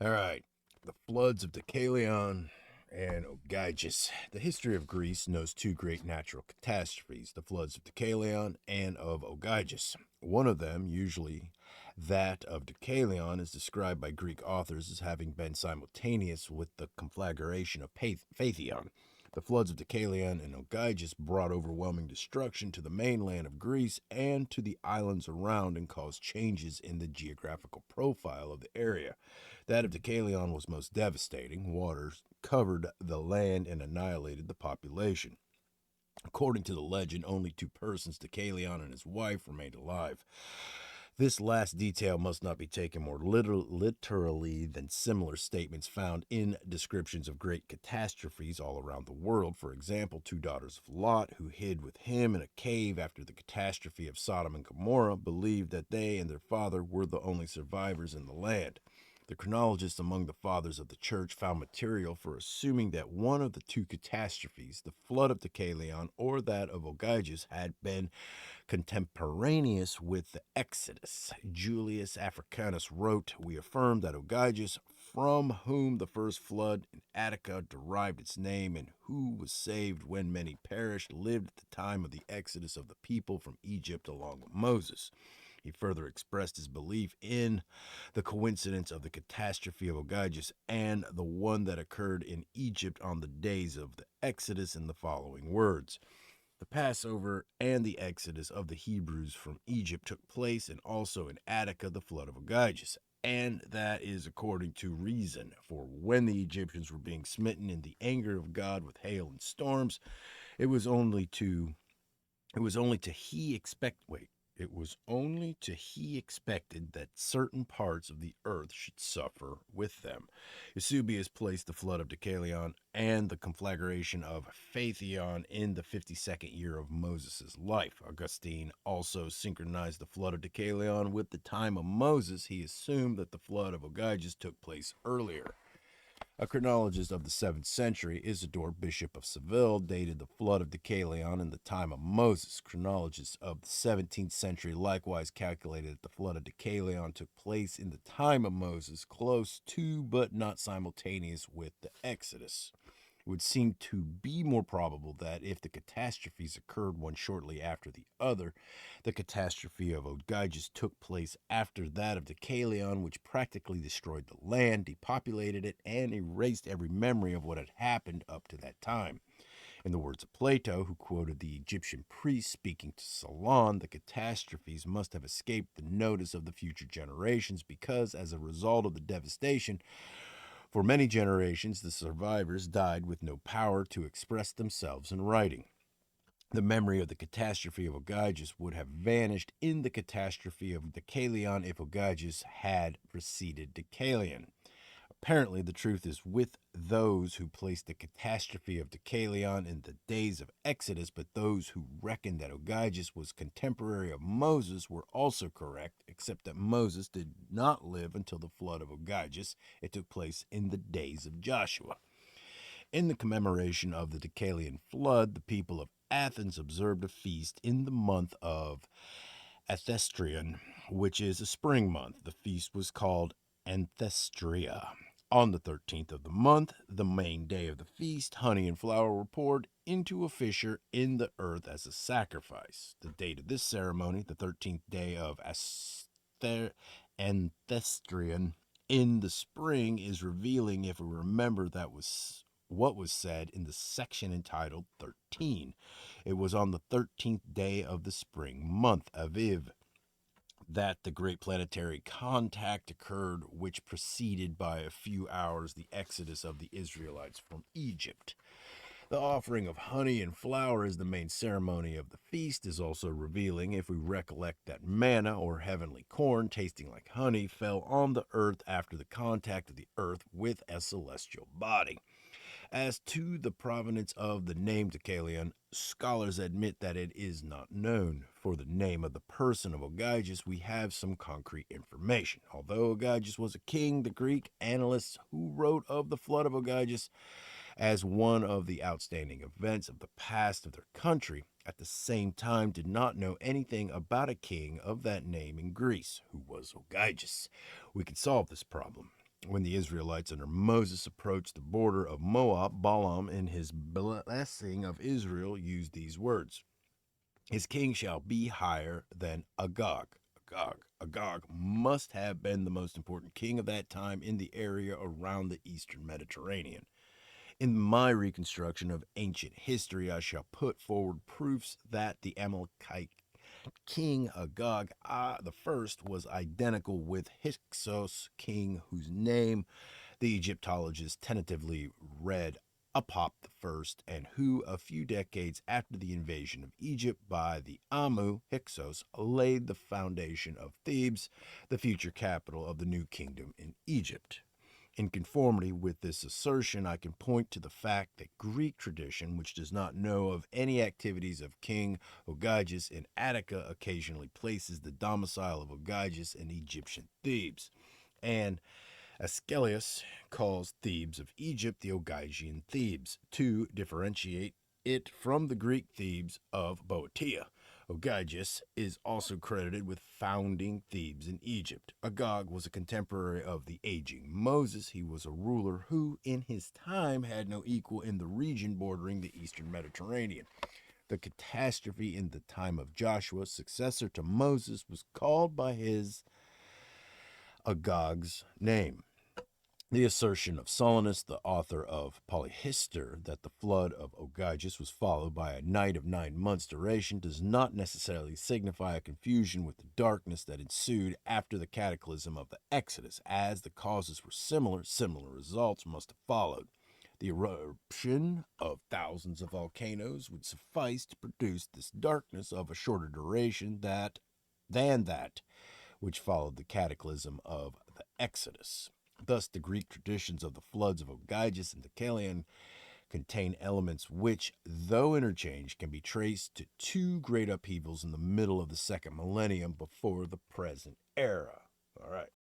All right. The floods of Deucalion and Ogyges. The history of Greece knows two great natural catastrophes, the floods of Deucalion and of Ogyges. One of them, usually that of Deucalion, is described by Greek authors as having been simultaneous with the conflagration of Phaethon. The floods of Deucalion and Ogyges brought overwhelming destruction to the mainland of Greece and to the islands around and caused changes in the geographical profile of the area. That of Deucalion was most devastating. Waters covered the land and annihilated the population. According to the legend, only two persons, Deucalion and his wife, remained alive. This last detail must not be taken more literally than similar statements found in descriptions of great catastrophes all around the world. For example, two daughters of Lot, who hid with him in a cave after the catastrophe of Sodom and Gomorrah, believed that they and their father were the only survivors in the land. The chronologists among the fathers of the church found material for assuming that one of the two catastrophes, the flood of Deucalion or that of Ogyges, had been contemporaneous with the Exodus. Julius Africanus wrote, "We affirm that Ogyges, from whom the first flood in Attica derived its name and who was saved when many perished, lived at the time of the exodus of the people from Egypt along with Moses." He further expressed his belief in the coincidence of the catastrophe of Ogyges and the one that occurred in Egypt on the days of the Exodus in the following words: "The Passover and the exodus of the Hebrews from Egypt took place, and also in Attica the flood of Ogyges. And that is according to reason. For when the Egyptians were being smitten in the anger of God with hail and storms, it was only to he expect wait it was only to he expected that certain parts of the earth should suffer with them." Eusebius placed the flood of Deucalion and the conflagration of Phaethon in the 52nd year of Moses' life. Augustine also synchronized the flood of Deucalion with the time of Moses. He assumed that the flood of Ogyges took place earlier. A chronologist of the 7th century, Isidore, Bishop of Seville, dated the flood of Deucalion in the time of Moses. Chronologists of the 17th century likewise calculated that the flood of Deucalion took place in the time of Moses, close to but not simultaneous with the Exodus. It would seem to be more probable that if the catastrophes occurred one shortly after the other, the catastrophe of Ogyges took place after that of Deucalion, which practically destroyed the land, depopulated it, and erased every memory of what had happened up to that time. In the words of Plato, who quoted the Egyptian priest speaking to Solon, the catastrophes must have escaped the notice of the future generations because, as a result of the devastation, for many generations, the survivors died with no power to express themselves in writing. The memory of the catastrophe of Ogyges would have vanished in the catastrophe of Deucalion if Ogyges had preceded Deucalion. Apparently, the truth is with those who placed the catastrophe of Deucalion in the days of Exodus, but those who reckoned that Ogyges was contemporary of Moses were also correct, except that Moses did not live until the flood of Ogyges. It took place in the days of Joshua. In the commemoration of the Deucalion flood, the people of Athens observed a feast in the month of Anthesterion, which is a spring month. The feast was called Anthestria. On the 13th of the month, the main day of the feast, honey and flour were poured into a fissure in the earth as a sacrifice. The date of this ceremony, the 13th day of Anthesterion in the spring, is revealing if we remember that was what was said in the section entitled 13. It was on the 13th day of the spring month, Aviv, that the great planetary contact occurred, which preceded by a few hours the exodus of the Israelites from Egypt. The offering of honey and flour as the main ceremony of the feast is also revealing if we recollect that manna, or heavenly corn tasting like honey, fell on the earth after the contact of the earth with a celestial body. As to the provenance of the name Deucalion, scholars admit that it is not known. For the name of the person of Ogyges, we have some concrete information. Although Ogyges was a king, the Greek annalists who wrote of the flood of Ogyges as one of the outstanding events of the past of their country, at the same time did not know anything about a king of that name in Greece, who was Ogyges. We can solve this problem. When the Israelites under Moses approached the border of Moab, Balaam, in his blessing of Israel, used these words: His king shall be higher than Agag. Agag must have been the most important king of that time in the area around the eastern Mediterranean. In my reconstruction of ancient history, I shall put forward proofs that the Amalekite king Agag the first was identical with Hyksos king, whose name the Egyptologists tentatively read Apop the first, and who, a few decades after the invasion of Egypt by the Amu, Hyksos, laid the foundation of Thebes, the future capital of the new kingdom in Egypt. In conformity with this assertion, I can point to the fact that Greek tradition, which does not know of any activities of King Ogyges in Attica, occasionally places the domicile of Ogyges in Egyptian Thebes, and Aeschylus calls Thebes of Egypt the Ogygian Thebes to differentiate it from the Greek Thebes of Boeotia. Ogyges is also credited with founding Thebes in Egypt. Agag was a contemporary of the aging Moses. He was a ruler who, in his time, had no equal in the region bordering the eastern Mediterranean. The catastrophe in the time of Joshua, successor to Moses, was called by his Agag's name. The assertion of Solinus, the author of Polyhistor, that the flood of Ogyges was followed by a night of 9 months' duration does not necessarily signify a confusion with the darkness that ensued after the cataclysm of the Exodus. As the causes were similar results must have followed. The eruption of thousands of volcanoes would suffice to produce this darkness of a shorter duration than that which followed the cataclysm of the Exodus. Thus, the Greek traditions of the floods of Ogyges and Deucalion contain elements which, though interchanged, can be traced to 2 great upheavals in the middle of the second millennium before the present era. All right.